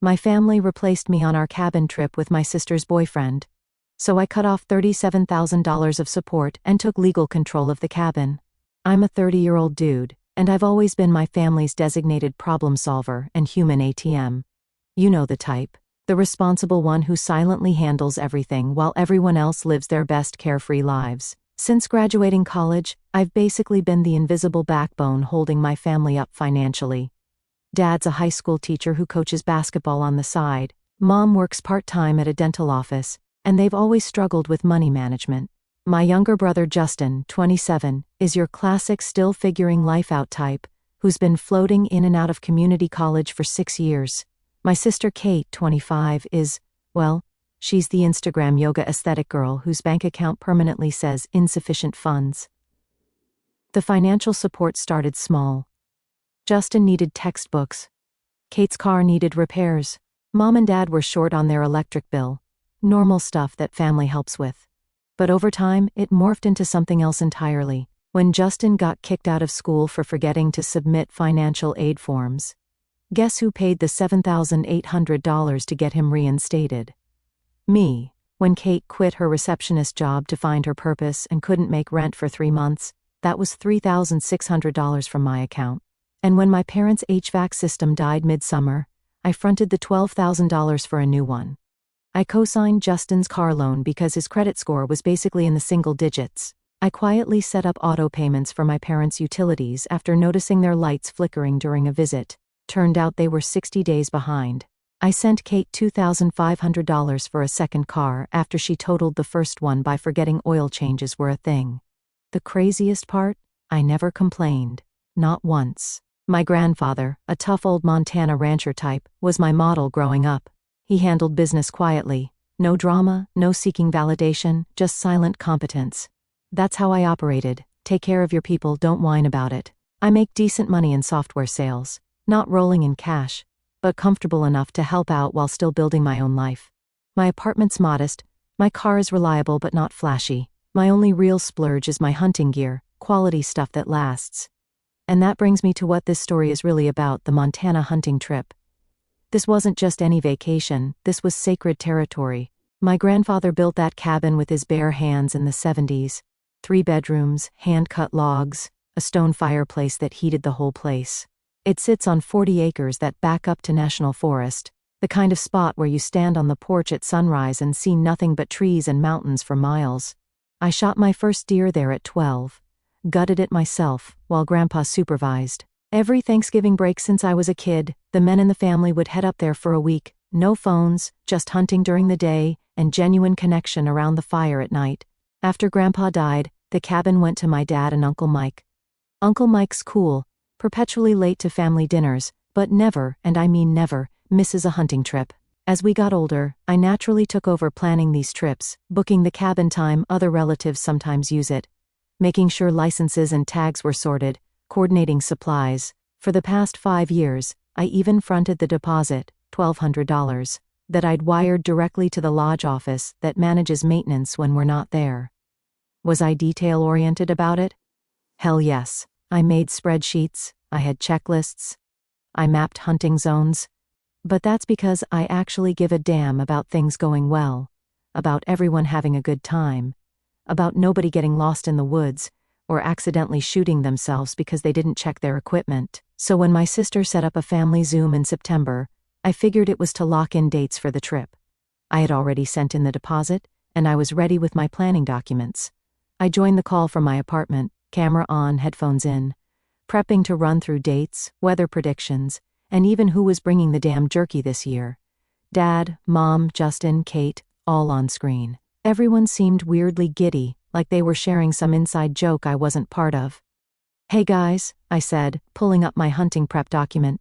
My family replaced me on our cabin trip with my sister's boyfriend. So I cut off $37,000 of support and took legal control of the cabin. I'm a 30-year-old dude, and I've always been my family's designated problem solver and human ATM. You know the type. The responsible one who silently handles everything while everyone else lives their best carefree lives. Since graduating college, I've basically been the invisible backbone holding my family up financially. Dad's a high school teacher who coaches basketball on the side. Mom works part-time at a dental office, and they've always struggled with money management. My younger brother Justin, 27, is your classic still figuring life out type, who's been floating in and out of community college for 6 years. My sister Kate, 25, is, well, she's the Instagram yoga aesthetic girl whose bank account permanently says insufficient funds. The financial support started small. Justin needed textbooks. Kate's car needed repairs. Mom and Dad were short on their electric bill. Normal stuff that family helps with. But over time, it morphed into something else entirely. When Justin got kicked out of school for forgetting to submit financial aid forms, guess who paid the $7,800 to get him reinstated? Me. When Kate quit her receptionist job to find her purpose and couldn't make rent for 3 months, that was $3,600 from my account. And when my parents' HVAC system died midsummer, I fronted the $12,000 for a new one. I co-signed Justin's car loan because his credit score was basically in the single digits. I quietly set up auto payments for my parents' utilities after noticing their lights flickering during a visit. Turned out they were 60 days behind. I sent Kate $2,500 for a second car after she totaled the first one by forgetting oil changes were a thing. The craziest part? I never complained. Not once. My grandfather, a tough old Montana rancher type, was my model growing up. He handled business quietly. No drama, no seeking validation, just silent competence. That's how I operated. Take care of your people, don't whine about it. I make decent money in software sales. Not rolling in cash, but comfortable enough to help out while still building my own life. My apartment's modest. My car is reliable but not flashy. My only real splurge is my hunting gear, quality stuff that lasts. And that brings me to what this story is really about, the Montana hunting trip. This wasn't just any vacation, this was sacred territory. My grandfather built that cabin with his bare hands in the 70s. 3 bedrooms, hand-cut logs, a stone fireplace that heated the whole place. It sits on 40 acres that back up to National Forest, the kind of spot where you stand on the porch at sunrise and see nothing but trees and mountains for miles. I shot my first deer there at 12. Gutted it myself, while Grandpa supervised. Every Thanksgiving break since I was a kid, the men in the family would head up there for a week. No phones, just hunting during the day, and genuine connection around the fire at night. After Grandpa died, the cabin went to my dad and Uncle Mike. Uncle Mike's cool, perpetually late to family dinners, but never, and I mean never, misses a hunting trip. As we got older, I naturally took over planning these trips, booking the cabin time. Other relatives sometimes use it. Making sure licenses and tags were sorted, coordinating supplies. For the past 5 years, I even fronted the deposit, $1,200, that I'd wired directly to the lodge office that manages maintenance when we're not there. Was I detail-oriented about it? Hell yes. I made spreadsheets, I had checklists, I mapped hunting zones. But that's because I actually give a damn about things going well, about everyone having a good time, about nobody getting lost in the woods, or accidentally shooting themselves because they didn't check their equipment. So when my sister set up a family Zoom in September, I figured it was to lock in dates for the trip. I had already sent in the deposit, and I was ready with my planning documents. I joined the call from my apartment, camera on, headphones in, prepping to run through dates, weather predictions, and even who was bringing the damn jerky this year. Dad, Mom, Justin, Kate, all on screen. Everyone seemed weirdly giddy, like they were sharing some inside joke I wasn't part of. "Hey guys," I said, pulling up my hunting prep document.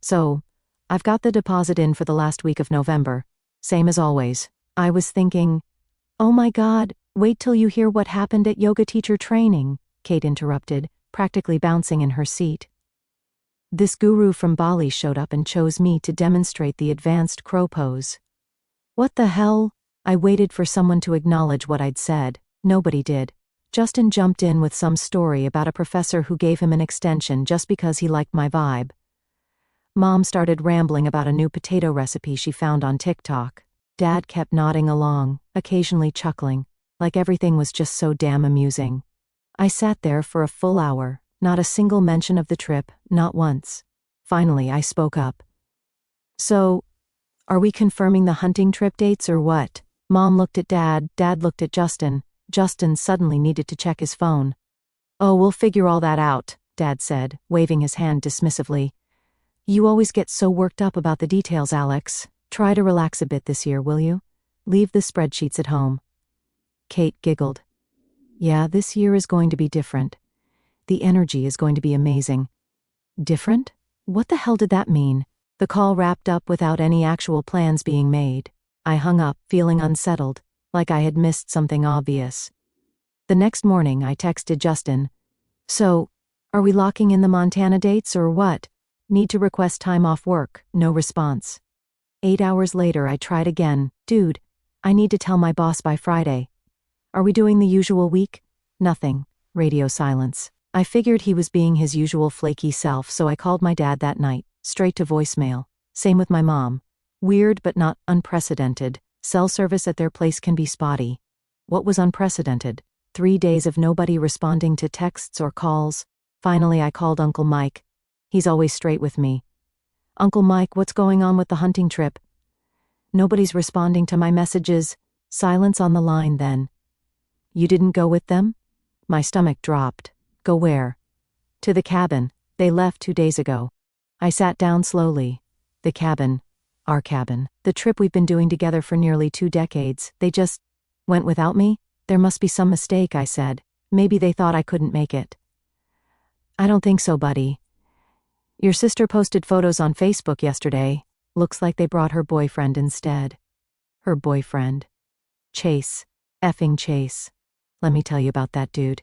"So, I've got the deposit in for the last week of November. Same as always." I was thinking, "Oh my God, wait till you hear what happened at yoga teacher training," Kate interrupted, practically bouncing in her seat. This guru from Bali showed up and chose me to demonstrate the advanced crow pose. What the hell? I waited for someone to acknowledge what I'd said. Nobody did. Justin jumped in with some story about a professor who gave him an extension just because he liked my vibe. Mom started rambling about a new potato recipe she found on TikTok. Dad kept nodding along, occasionally chuckling, like everything was just so damn amusing. I sat there for a full hour, not a single mention of the trip, not once. Finally, I spoke up. So, are we confirming the hunting trip dates or what? Mom looked at Dad, Dad looked at Justin. Justin suddenly needed to check his phone. Oh, we'll figure all that out, Dad said, waving his hand dismissively. You always get so worked up about the details, Alex. Try to relax a bit this year, will you? Leave the spreadsheets at home. Kate giggled. Yeah, this year is going to be different. The energy is going to be amazing. Different? What the hell did that mean? The call wrapped up without any actual plans being made. I hung up, feeling unsettled, like I had missed something obvious. The next morning, I texted Justin. So, are we locking in the Montana dates or what? Need to request time off work, no response. 8 hours later, I tried again. Dude, I need to tell my boss by Friday. Are we doing the usual week? Nothing. Radio silence. I figured he was being his usual flaky self, so I called my dad that night, straight to voicemail. Same with my mom. Weird but not unprecedented. Cell service at their place can be spotty. What was unprecedented? 3 days of nobody responding to texts or calls. Finally, I called Uncle Mike. He's always straight with me. Uncle Mike, what's going on with the hunting trip? Nobody's responding to my messages. Silence on the line then. You didn't go with them? My stomach dropped. Go where? To the cabin. They left 2 days ago. I sat down slowly. The cabin. Our cabin. The trip we've been doing together for nearly 2 decades. They just went without me? There must be some mistake, I said. Maybe they thought I couldn't make it. I don't think so, buddy. Your sister posted photos on Facebook yesterday. Looks like they brought her boyfriend instead. Her boyfriend. Chase. Effing Chase. Let me tell you about that dude.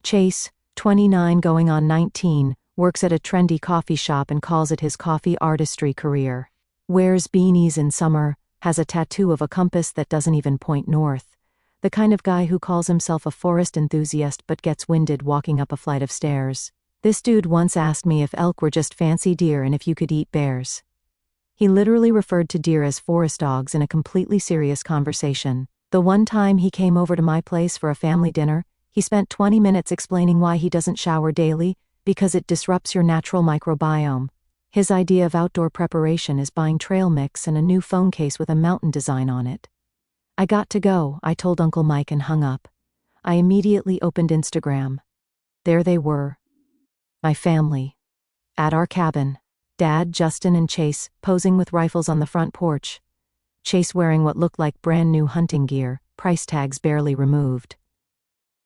Chase, 29 going on 19, works at a trendy coffee shop and calls it his coffee artistry career. Wears beanies in summer, has a tattoo of a compass that doesn't even point north. The kind of guy who calls himself a forest enthusiast but gets winded walking up a flight of stairs. This dude once asked me if elk were just fancy deer and if you could eat bears. He literally referred to deer as forest dogs in a completely serious conversation. The one time he came over to my place for a family dinner, he spent 20 minutes explaining why he doesn't shower daily, because it disrupts your natural microbiome. His idea of outdoor preparation is buying trail mix and a new phone case with a mountain design on it. I got to go, I told Uncle Mike and hung up. I immediately opened Instagram. There they were. My family. At our cabin. Dad, Justin, and Chase, posing with rifles on the front porch. Chase wearing what looked like brand new hunting gear, price tags barely removed.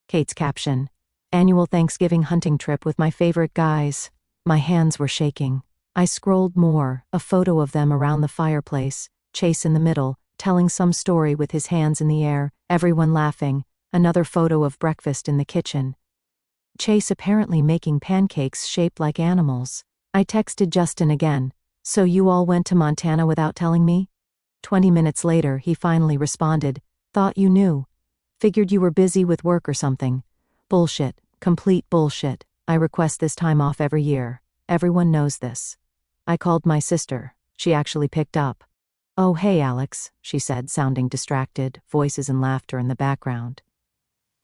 Kate's caption. Annual Thanksgiving hunting trip with my favorite guys. My hands were shaking. I scrolled more, a photo of them around the fireplace, Chase in the middle, telling some story with his hands in the air, everyone laughing, another photo of breakfast in the kitchen. Chase apparently making pancakes shaped like animals. I texted Justin again. So you all went to Montana without telling me? 20 minutes later, he finally responded. Thought you knew. Figured you were busy with work or something. Bullshit. Complete bullshit. I request this time off every year. Everyone knows this. I called my sister. She actually picked up. Oh, hey, Alex, she said, sounding distracted, voices and laughter in the background.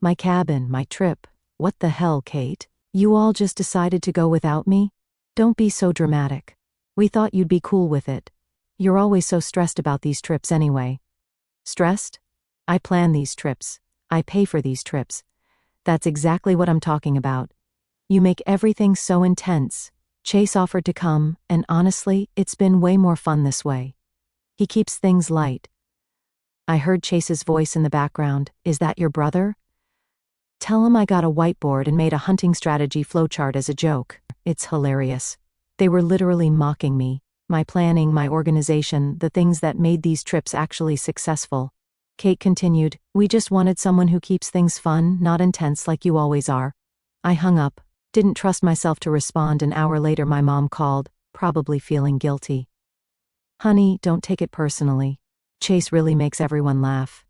My cabin, my trip. What the hell, Kate? You all just decided to go without me? Don't be so dramatic. We thought you'd be cool with it. You're always so stressed about these trips anyway. Stressed? I plan these trips. I pay for these trips. That's exactly what I'm talking about. You make everything so intense. Chase offered to come, and honestly, it's been way more fun this way. He keeps things light. I heard Chase's voice in the background. Is that your brother? Tell him I got a whiteboard and made a hunting strategy flowchart as a joke. It's hilarious. They were literally mocking me. My planning, my organization, the things that made these trips actually successful. Kate continued, we just wanted someone who keeps things fun, not intense like you always are. I hung up. Didn't trust myself to respond. An hour later my mom called, probably feeling guilty. Honey, don't take it personally. Chase really makes everyone laugh.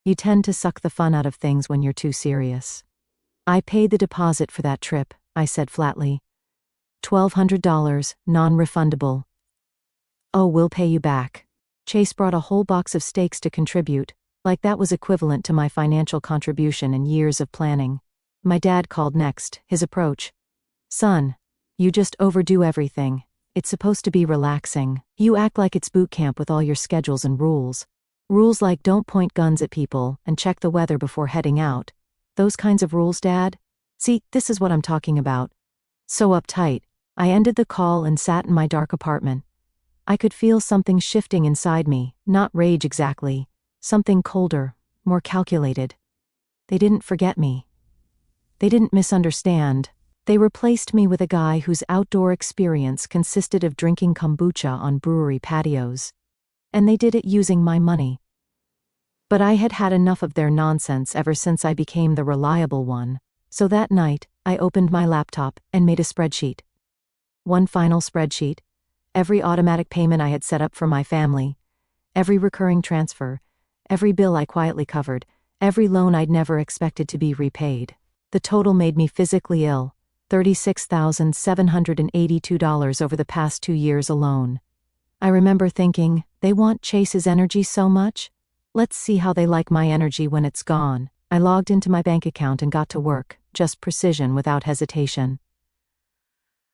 You tend to suck the fun out of things when you're too serious. I paid the deposit for that trip, I said flatly. $1,200, non-refundable. Oh, we'll pay you back. Chase brought a whole box of steaks to contribute, like that was equivalent to my financial contribution and years of planning. My dad called next, his approach. Son, you just overdo everything. It's supposed to be relaxing. You act like it's boot camp with all your schedules and rules. Rules like don't point guns at people and check the weather before heading out. Those kinds of rules, Dad? See, this is what I'm talking about. So uptight. I ended the call and sat in my dark apartment. I could feel something shifting inside me, not rage exactly. Something colder, more calculated. They didn't forget me. They didn't misunderstand. They replaced me with a guy whose outdoor experience consisted of drinking kombucha on brewery patios. And they did it using my money. But I had had enough of their nonsense ever since I became the reliable one. So that night, I opened my laptop and made a spreadsheet. One final spreadsheet. Every automatic payment I had set up for my family. Every recurring transfer. Every bill I quietly covered. Every loan I'd never expected to be repaid. The total made me physically ill. $36,782 over the past 2 years alone. I remember thinking, they want Chase's energy so much? Let's see how they like my energy when it's gone. I logged into my bank account and got to work, just precision without hesitation.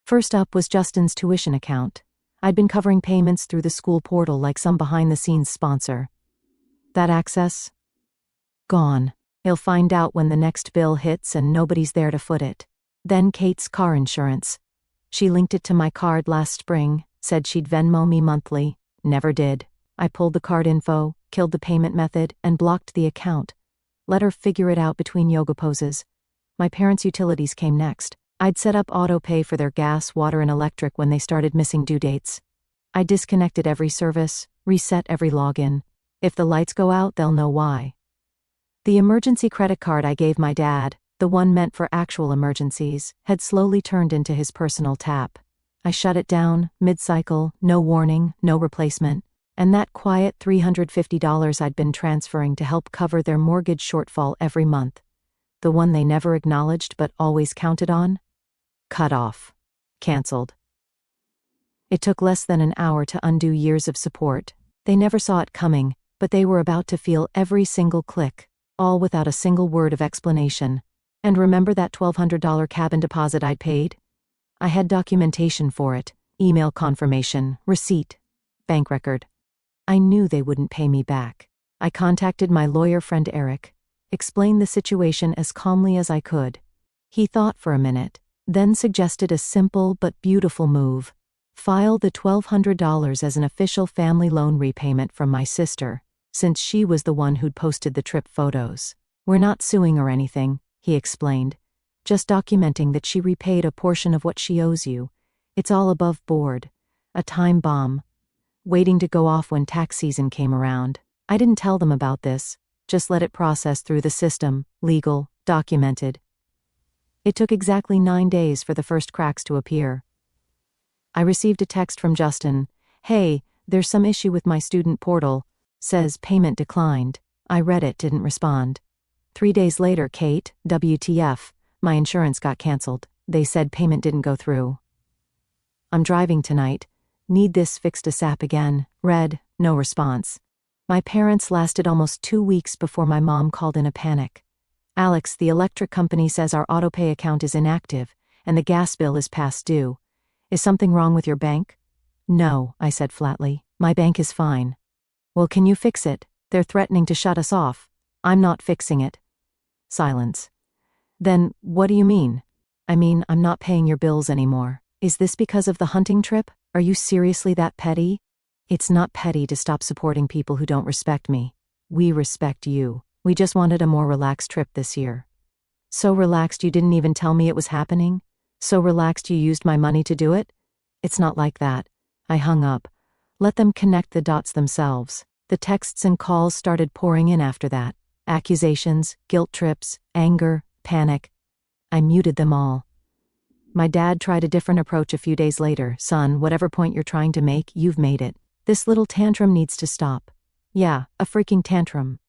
First up was Justin's tuition account. I'd been covering payments through the school portal like some behind-the-scenes sponsor. That access? Gone. He'll find out when the next bill hits and nobody's there to foot it. Then Kate's car insurance. She linked it to my card last spring, said she'd Venmo me monthly. Never did. I pulled the card info, killed the payment method, and blocked the account. Let her figure it out between yoga poses. My parents' utilities came next. I'd set up auto-pay for their gas, water, and electric when they started missing due dates. I disconnected every service, reset every login. If the lights go out, they'll know why. The emergency credit card I gave my dad, the one meant for actual emergencies, had slowly turned into his personal tap. I shut it down, mid-cycle, no warning, no replacement, and that quiet $350 I'd been transferring to help cover their mortgage shortfall every month, the one they never acknowledged but always counted on, cut off. Cancelled. It took less than an hour to undo years of support. They never saw it coming, but they were about to feel every single click, all without a single word of explanation. And remember that $1,200 cabin deposit I'd paid? I had documentation for it, email confirmation, receipt, bank record. I knew they wouldn't pay me back. I contacted my lawyer friend Eric, explained the situation as calmly as I could. He thought for a minute, then suggested a simple but beautiful move. File the $1,200 as an official family loan repayment from my sister, since she was the one who'd posted the trip photos. We're not suing or anything, he explained, just documenting that she repaid a portion of what she owes you. It's all above board. A time bomb. Waiting to go off when tax season came around. I didn't tell them about this, just let it process through the system, legal, documented. It took exactly 9 days for the first cracks to appear. I received a text from Justin. Hey, there's some issue with my student portal. Says payment declined. I read it, didn't respond. 3 days later, Kate, WTF, my insurance got canceled. They said payment didn't go through. I'm driving tonight. Need this fixed ASAP again. Read, no response. My parents lasted almost 2 weeks before my mom called in a panic. Alex, the electric company says our autopay account is inactive, and the gas bill is past due. Is something wrong with your bank? No, I said flatly. My bank is fine. Well, can you fix it? They're threatening to shut us off. I'm not fixing it. Silence. Then, what do you mean? I mean, I'm not paying your bills anymore. Is this because of the hunting trip? Are you seriously that petty? It's not petty to stop supporting people who don't respect me. We respect you. We just wanted a more relaxed trip this year. So relaxed you didn't even tell me it was happening? So relaxed you used my money to do it? It's not like that. I hung up. Let them connect the dots themselves. The texts and calls started pouring in after that. Accusations, guilt trips, anger, panic. I muted them all. My dad tried a different approach a few days later. Son, whatever point you're trying to make, you've made it. This little tantrum needs to stop. Yeah, a freaking tantrum.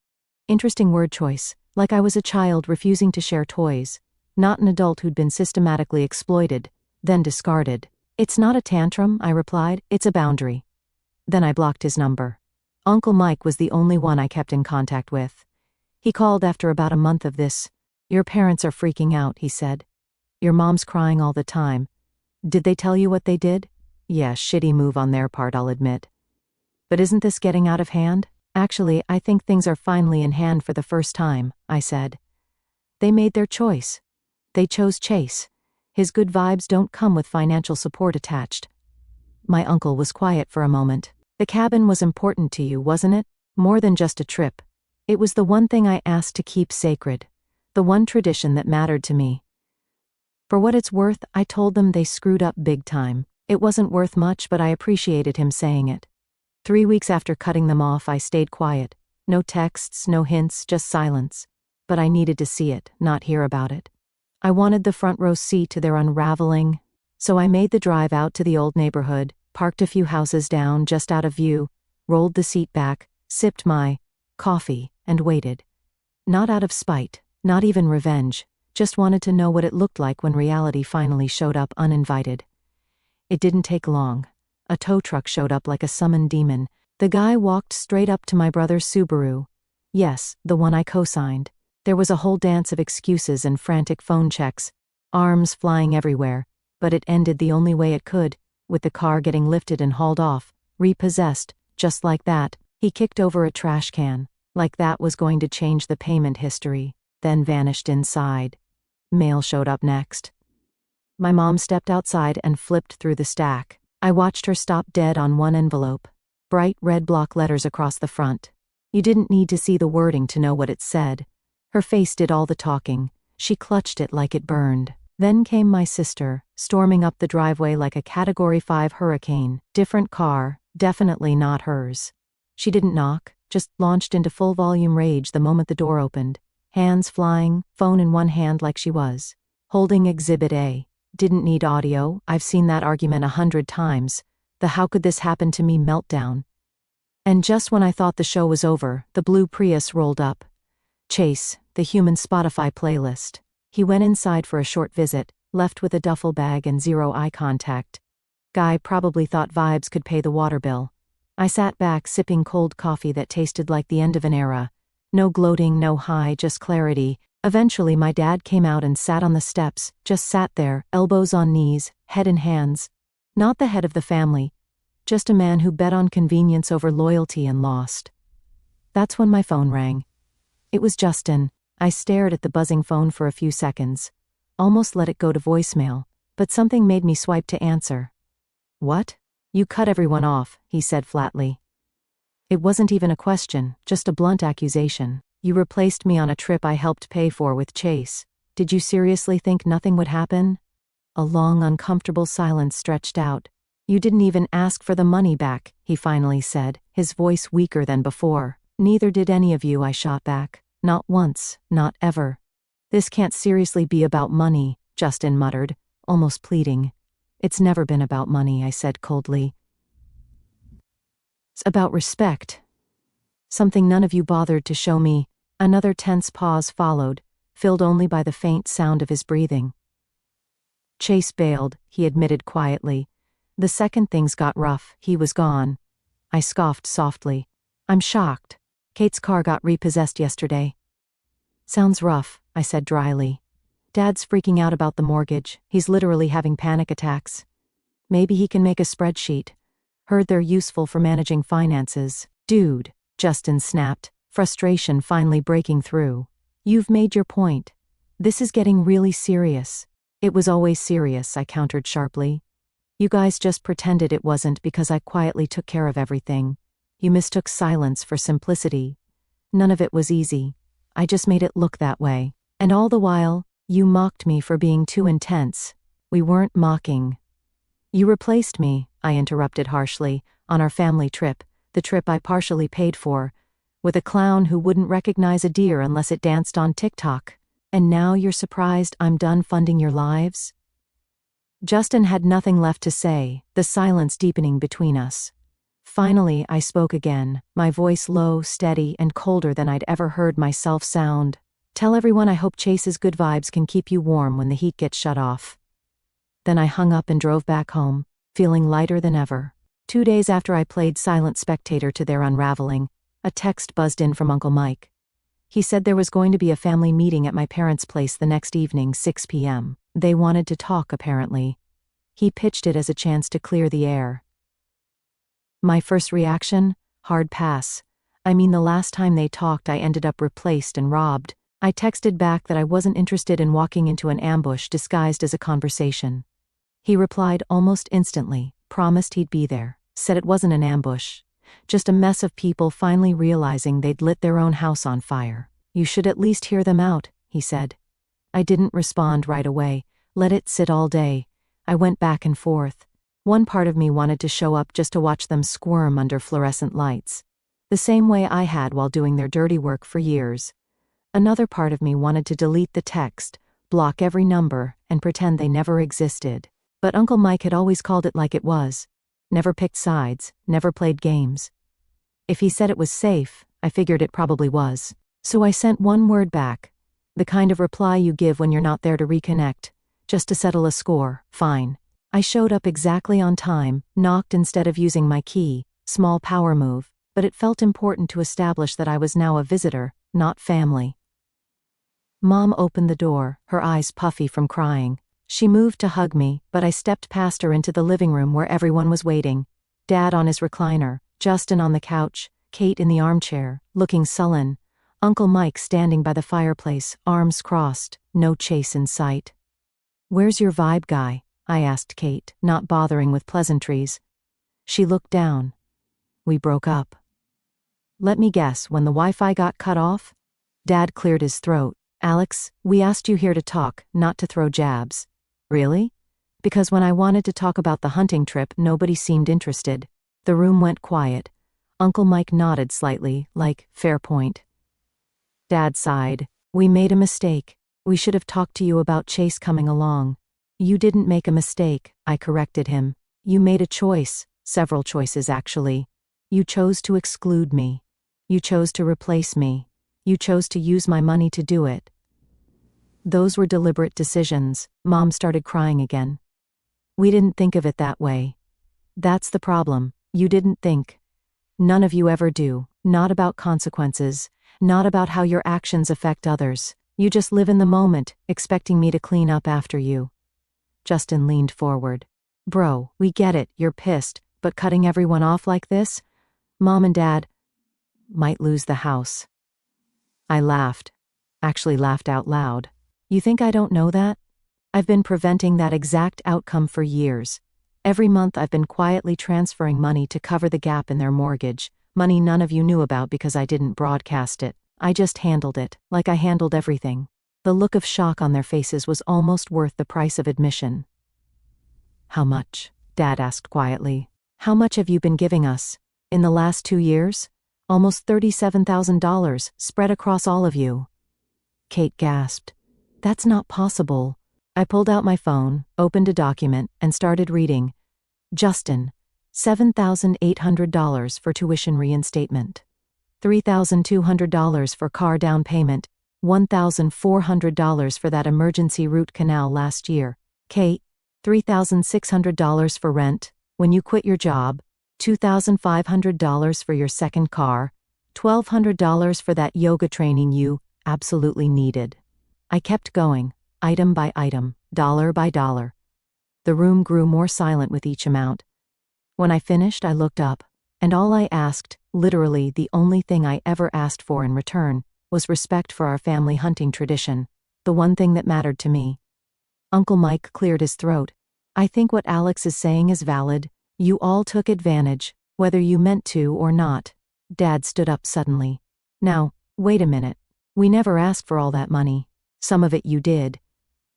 Interesting word choice. Like I was a child refusing to share toys. Not an adult who'd been systematically exploited. then discarded. "It's not a tantrum," I replied, "it's a boundary." Then I blocked his number. Uncle Mike was the only one I kept in contact with. He called after about a month of this. "Your parents are freaking out," he said. "Your mom's crying all the time. Did they tell you what they did?" "Yeah, shitty move on their part, I'll admit. But isn't this getting out of hand?" "Actually, I think things are finally in hand for the first time," I said. "They made their choice. They chose Chase. His good vibes don't come with financial support attached." My uncle was quiet for a moment. "The cabin was important to you, wasn't it? More than just a trip. It was the one thing I asked to keep sacred. The one tradition that mattered to me." For what it's worth, I told them they screwed up big time. It wasn't worth much, but I appreciated him saying it. 3 weeks after cutting them off, I stayed quiet. No texts, no hints, just silence. But I needed to see it, not hear about it. I wanted the front row seat to their unraveling. So I made the drive out to the old neighborhood, parked a few houses down, just out of view, rolled the seat back, sipped my coffee, and waited. Not out of spite, not even revenge, just wanted to know what it looked like when reality finally showed up uninvited. It didn't take long. A tow truck showed up like a summoned demon. The guy walked straight up to my brother's Subaru. Yes, the one I co-signed. There was a whole dance of excuses and frantic phone checks, arms flying everywhere, but it ended the only way it could, with the car getting lifted and hauled off, repossessed, just like that. He kicked over a trash can, like that was going to change the payment history, then vanished inside. Mail showed up next. My mom stepped outside and flipped through the stack. I watched her stop dead on one envelope. Bright red block letters across the front. You didn't need to see the wording to know what it said. Her face did all the talking. She clutched it like it burned. Then came my sister, storming up the driveway like a Category 5 hurricane. Different car, definitely not hers. She didn't knock, just launched into full volume rage the moment the door opened. Hands flying, phone in one hand like she was. Holding Exhibit A. Didn't need audio, I've seen that argument 100 times. The "how could this happen to me" meltdown. And just when I thought the show was over, the blue Prius rolled up. Chase, the human Spotify playlist. He went inside for a short visit, left with a duffel bag and zero eye contact. Guy probably thought vibes could pay the water bill. I sat back sipping cold coffee that tasted like the end of an era. No gloating, no high, just clarity. Eventually my dad came out and sat on the steps, just sat there, elbows on knees, head in hands. Not the head of the family, just a man who bet on convenience over loyalty and lost. That's when my phone rang. It was Justin. I stared at the buzzing phone for a few seconds. Almost let it go to voicemail, but something made me swipe to answer. "What? You cut everyone off," he said flatly. It wasn't even a question, just a blunt accusation. "You replaced me on a trip I helped pay for with Chase. Did you seriously think nothing would happen?" A long, uncomfortable silence stretched out. "You didn't even ask for the money back," he finally said, his voice weaker than before. "Neither did any of you," I shot back. "Not once, not ever." "This can't seriously be about money," Justin muttered, almost pleading. "It's never been about money," I said coldly. "It's about respect. Something none of you bothered to show me." Another tense pause followed, filled only by the faint sound of his breathing. "Chase bailed," he admitted quietly. "The second things got rough, he was gone." I scoffed softly. "I'm shocked. Kate's car got repossessed yesterday." "Sounds rough," I said dryly. "Dad's freaking out about the mortgage. He's literally having panic attacks. Maybe he can make a spreadsheet. Heard they're useful for managing finances." "Dude," Justin snapped, frustration finally breaking through. "You've made your point. This is getting really serious." "It was always serious," I countered sharply. "You guys just pretended it wasn't because I quietly took care of everything. You mistook silence for simplicity. None of it was easy. I just made it look that way. And all the while, you mocked me for being too intense." "We weren't mocking." "You replaced me," I interrupted harshly, "on our family trip, the trip I partially paid for, with a clown who wouldn't recognize a deer unless it danced on TikTok. And now you're surprised I'm done funding your lives?" Justin had nothing left to say, the silence deepening between us. Finally, I spoke again, my voice low, steady, and colder than I'd ever heard myself sound. "Tell everyone I hope Chase's good vibes can keep you warm when the heat gets shut off." Then I hung up and drove back home, feeling lighter than ever. 2 days after I played silent spectator to their unraveling, a text buzzed in from Uncle Mike. He said there was going to be a family meeting at my parents' place the next evening, 6 p.m. They wanted to talk, apparently. He pitched it as a chance to clear the air. My first reaction? Hard pass. I mean, the last time they talked I ended up replaced and robbed. I texted back that I wasn't interested in walking into an ambush disguised as a conversation. He replied almost instantly, promised he'd be there, said it wasn't an ambush, just a mess of people finally realizing they'd lit their own house on fire. You should at least hear them out, he said. I didn't respond right away, let it sit all day. I went back and forth. One part of me wanted to show up just to watch them squirm under fluorescent lights, the same way I had while doing their dirty work for years. Another part of me wanted to delete the text, block every number, and pretend they never existed. But Uncle Mike had always called it like it was. Never picked sides, never played games. If he said it was safe, I figured it probably was. So I sent one word back. The kind of reply you give when you're not there to reconnect, just to settle a score, fine. I showed up exactly on time, knocked instead of using my key, small power move, but it felt important to establish that I was now a visitor, not family. Mom opened the door, her eyes puffy from crying. She moved to hug me, but I stepped past her into the living room where everyone was waiting. Dad on his recliner, Justin on the couch, Kate in the armchair, looking sullen. Uncle Mike standing by the fireplace, arms crossed, no Chase in sight. "Where's your vibe guy?" I asked Kate, not bothering with pleasantries. She looked down. "We broke up." "Let me guess, when the Wi-Fi got cut off?" Dad cleared his throat. "Alex, we asked you here to talk, not to throw jabs." "Really?" "Because when I wanted to talk about the hunting trip, nobody seemed interested." The room went quiet. Uncle Mike nodded slightly, like, fair point. Dad sighed. "We made a mistake. We should have talked to you about Chase coming along." "You didn't make a mistake," I corrected him. "You made a choice, several choices actually. You chose to exclude me. You chose to replace me. You chose to use my money to do it. Those were deliberate decisions." Mom started crying again. "We didn't think of it that way. That's the problem, you didn't think. None of you ever do, not about consequences, not about how your actions affect others. You just live in the moment, expecting me to clean up after you." Justin leaned forward. "Bro, we get it, you're pissed, but cutting everyone off like this? Mom and Dad might lose the house." I laughed. Actually laughed out loud. "You think I don't know that? I've been preventing that exact outcome for years. Every month I've been quietly transferring money to cover the gap in their mortgage, money none of you knew about because I didn't broadcast it. I just handled it, like I handled everything." The look of shock on their faces was almost worth the price of admission. "How much?" Dad asked quietly. "How much have you been giving us? In the last 2 years? Almost $37,000, spread across all of you." Kate gasped. "That's not possible." I pulled out my phone, opened a document, and started reading. "Justin, $7,800 for tuition reinstatement. $3,200 for car down payment. $1,400 for that emergency root canal last year. Kate, $3,600 for rent, when you quit your job. $2,500 for your second car. $1,200 for that yoga training you absolutely needed." I kept going, item by item, dollar by dollar. The room grew more silent with each amount. When I finished, I looked up, and all I asked, literally the only thing I ever asked for in return, was respect for our family hunting tradition, the one thing that mattered to me. Uncle Mike cleared his throat. "I think what Alex is saying is valid. You all took advantage, whether you meant to or not." Dad stood up suddenly. "Now, wait a minute. We never asked for all that money. Some of it you did.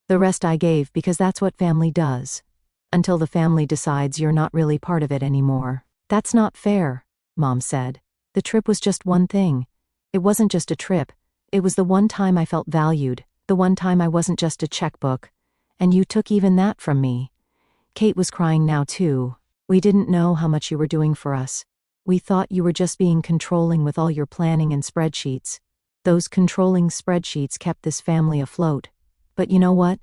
The rest I gave because that's what family does. Until the family decides you're not really part of it anymore." "That's not fair," Mom said. "The trip was just one thing. It wasn't just a trip. It was the one time I felt valued, the one time I wasn't just a checkbook. And you took even that from me." Kate was crying now too. "We didn't know how much you were doing for us. We thought you were just being controlling with all your planning and spreadsheets. Those controlling spreadsheets kept this family afloat. But you know what?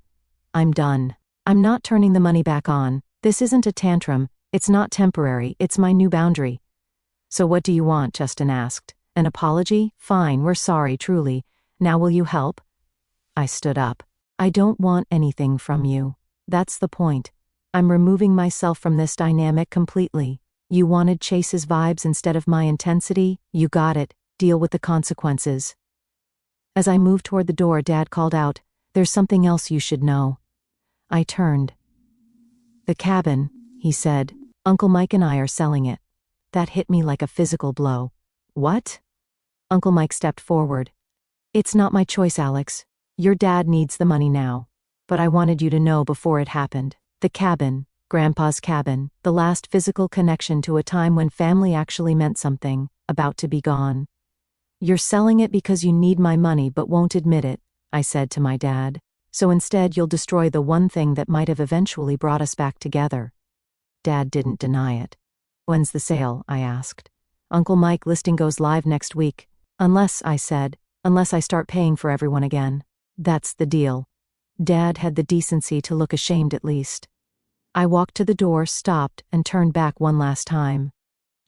I'm done." I'm not turning the money back on. This isn't a tantrum. It's not temporary. It's my new boundary. So what do you want? Justin asked. An apology? Fine, we're sorry, truly. Now will you help? I stood up. I don't want anything from you. That's the point. I'm removing myself from this dynamic completely. You wanted Chase's vibes instead of my intensity? You got it. Deal with the consequences. As I moved toward the door, Dad called out, "There's something else you should know." I turned. "The cabin," he said. "Uncle Mike and I are selling it." That hit me like a physical blow. "What?" Uncle Mike stepped forward. "It's not my choice, Alex. Your dad needs the money now. But I wanted you to know before it happened. The cabin, Grandpa's cabin, the last physical connection to a time when family actually meant something, about to be gone. You're selling it because you need my money but won't admit it," I said to my dad. "So instead you'll destroy the one thing that might have eventually brought us back together." Dad didn't deny it. "When's the sale?" I asked. "Uncle Mike listing goes live next week. Unless," I said, "unless I start paying for everyone again. That's the deal." Dad had the decency to look ashamed at least. I walked to the door, stopped, and turned back one last time.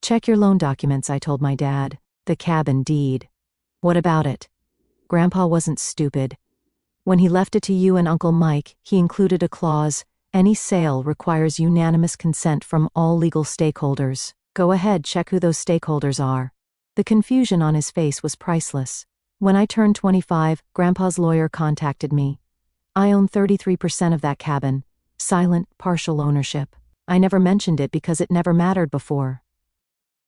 "Check your loan documents," I told my dad. "The cabin deed." "What about it?" "Grandpa wasn't stupid. When he left it to you and Uncle Mike, he included a clause, any sale requires unanimous consent from all legal stakeholders. Go ahead, check who those stakeholders are." The confusion on his face was priceless. When I turned 25, Grandpa's lawyer contacted me. I own 33% of that cabin. Silent, partial ownership. I never mentioned it because it never mattered before.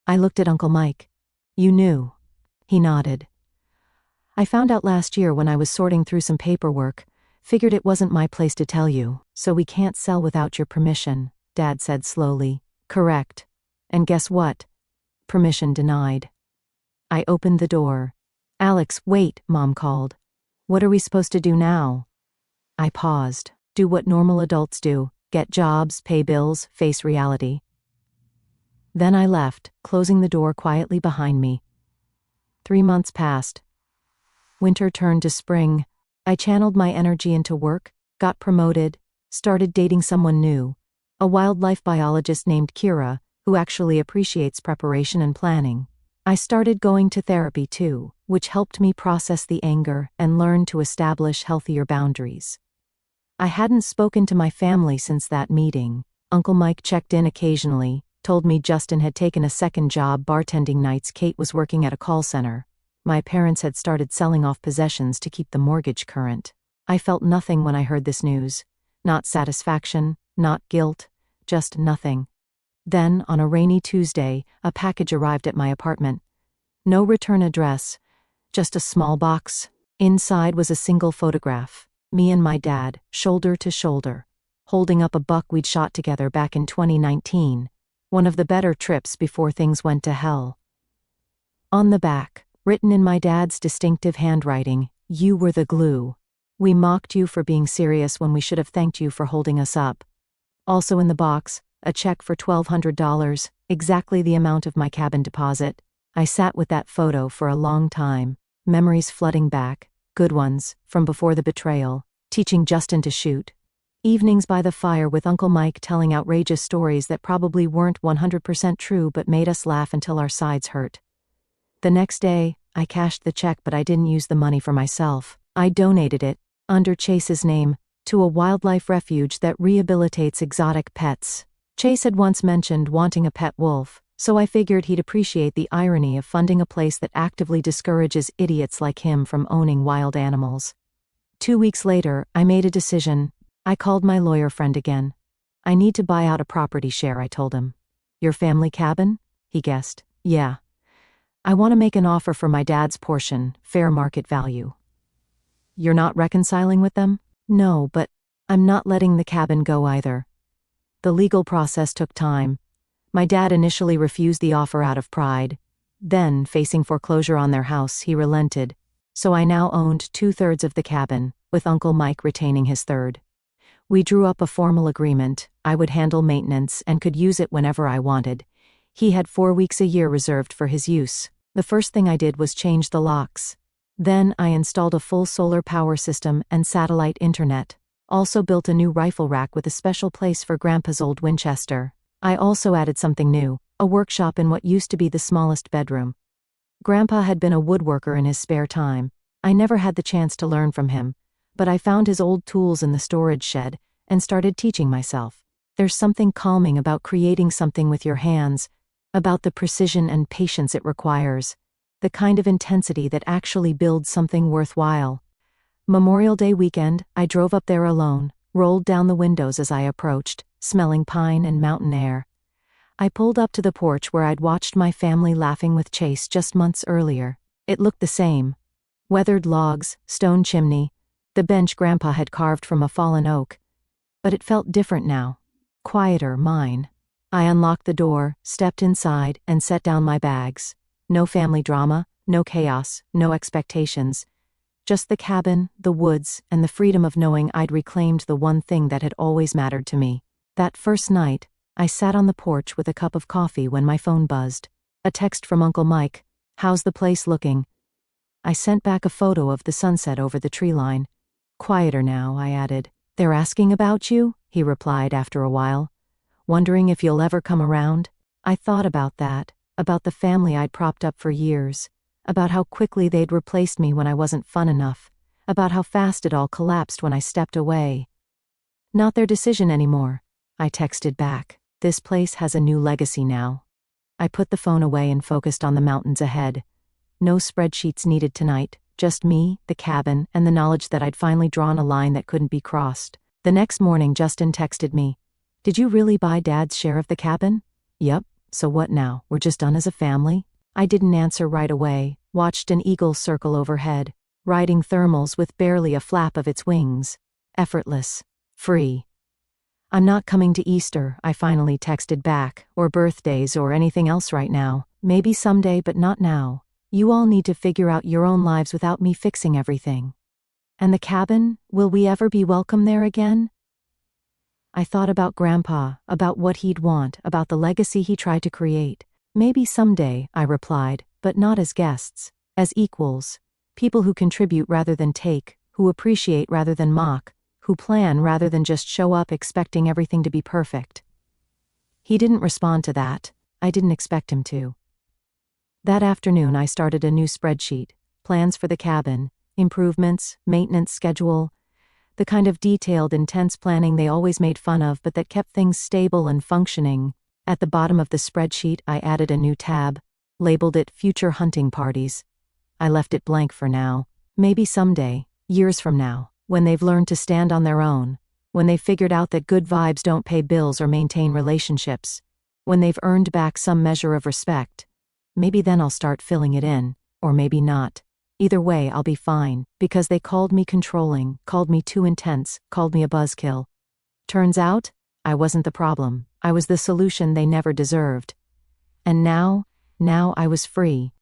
I looked at Uncle Mike. "You knew?" He nodded. "I found out last year when I was sorting through some paperwork. Figured it wasn't my place to tell you, so we can't sell without your permission," Dad said slowly. "Correct. And guess what? Permission denied." I opened the door. "Alex, wait," Mom called. "What are we supposed to do now?" I paused. Do what normal adults do. Get jobs, pay bills, face reality. Then I left, closing the door quietly behind me. 3 months passed. Winter turned to spring. I channeled my energy into work, got promoted, started dating someone new, a wildlife biologist named Kira, who actually appreciates preparation and planning. I started going to therapy too, which helped me process the anger and learn to establish healthier boundaries. I hadn't spoken to my family since that meeting. Uncle Mike checked in occasionally, told me Justin had taken a second job bartending nights Kate was working at a call center. My parents had started selling off possessions to keep the mortgage current. I felt nothing when I heard this news. Not satisfaction, not guilt, just nothing. Then, on a rainy Tuesday, a package arrived at my apartment. No return address, just a small box. Inside was a single photograph. Me and my dad, shoulder to shoulder, holding up a buck we'd shot together back in 2019, one of the better trips before things went to hell. On the back, written in my dad's distinctive handwriting, "You were the glue. We mocked you for being serious when we should have thanked you for holding us up." Also in the box, a check for $1,200, exactly the amount of my cabin deposit. I sat with that photo for a long time, memories flooding back. Good ones, from before the betrayal, teaching Justin to shoot. Evenings by the fire with Uncle Mike telling outrageous stories that probably weren't 100% true but made us laugh until our sides hurt. The next day, I cashed the check but I didn't use the money for myself. I donated it, under Chase's name, to a wildlife refuge that rehabilitates exotic pets. Chase had once mentioned wanting a pet wolf, so I figured he'd appreciate the irony of funding a place that actively discourages idiots like him from owning wild animals. 2 weeks later, I made a decision. I called my lawyer friend again. "I need to buy out a property share," I told him. "Your family cabin?" he guessed. "Yeah. I want to make an offer for my dad's portion, fair market value." "You're not reconciling with them?" "No, but I'm not letting the cabin go either." The legal process took time. My dad initially refused the offer out of pride. Then, facing foreclosure on their house, he relented. So I now owned 2/3 of the cabin, with Uncle Mike retaining his third. We drew up a formal agreement. I would handle maintenance and could use it whenever I wanted. He had 4 weeks a year reserved for his use. The first thing I did was change the locks. Then I installed a full solar power system and satellite internet. Also built a new rifle rack with a special place for Grandpa's old Winchester. I also added something new, a workshop in what used to be the smallest bedroom. Grandpa had been a woodworker in his spare time. I never had the chance to learn from him, but I found his old tools in the storage shed and started teaching myself. There's something calming about creating something with your hands, about the precision and patience it requires, the kind of intensity that actually builds something worthwhile. Memorial Day weekend, I drove up there alone, rolled down the windows as I approached, smelling pine and mountain air. I pulled up to the porch where I'd watched my family laughing with Chase just months earlier. It looked the same. Weathered logs, stone chimney, the bench Grandpa had carved from a fallen oak. But it felt different now. Quieter, mine. I unlocked the door, stepped inside, and set down my bags. No family drama, no chaos, no expectations. Just the cabin, the woods, and the freedom of knowing I'd reclaimed the one thing that had always mattered to me. That first night, I sat on the porch with a cup of coffee when my phone buzzed. A text from Uncle Mike. "How's the place looking?" I sent back a photo of the sunset over the tree line. "Quieter now," I added. "They're asking about you?" he replied after a while. "Wondering if you'll ever come around?" I thought about that, about the family I'd propped up for years, about how quickly they'd replaced me when I wasn't fun enough, about how fast it all collapsed when I stepped away. "Not their decision anymore," I texted back. "This place has a new legacy now." I put the phone away and focused on the mountains ahead. No spreadsheets needed tonight, just me, the cabin, and the knowledge that I'd finally drawn a line that couldn't be crossed. The next morning Justin texted me. "Did you really buy Dad's share of the cabin?" "Yep, so what now, we're just done as a family?" I didn't answer right away, watched an eagle circle overhead, riding thermals with barely a flap of its wings. Effortless. Free. "I'm not coming to Easter," I finally texted back, "or birthdays or anything else right now. Maybe someday, but not now. You all need to figure out your own lives without me fixing everything." "And the cabin, will we ever be welcome there again?" I thought about Grandpa, about what he'd want, about the legacy he tried to create. "Maybe someday," I replied, "but not as guests. As equals. People who contribute rather than take, who appreciate rather than mock, who plan rather than just show up expecting everything to be perfect." He didn't respond to that. I didn't expect him to. That afternoon I started a new spreadsheet, plans for the cabin, improvements, maintenance schedule, the kind of detailed, intense planning they always made fun of but that kept things stable and functioning. At the bottom of the spreadsheet I added a new tab, labeled it Future Hunting Parties. I left it blank for now. Maybe someday, years from now, when they've learned to stand on their own, when they've figured out that good vibes don't pay bills or maintain relationships, when they've earned back some measure of respect, maybe then I'll start filling it in, or maybe not. Either way, I'll be fine, because they called me controlling, called me too intense, called me a buzzkill. Turns out, I wasn't the problem. I was the solution they never deserved. And now I was free.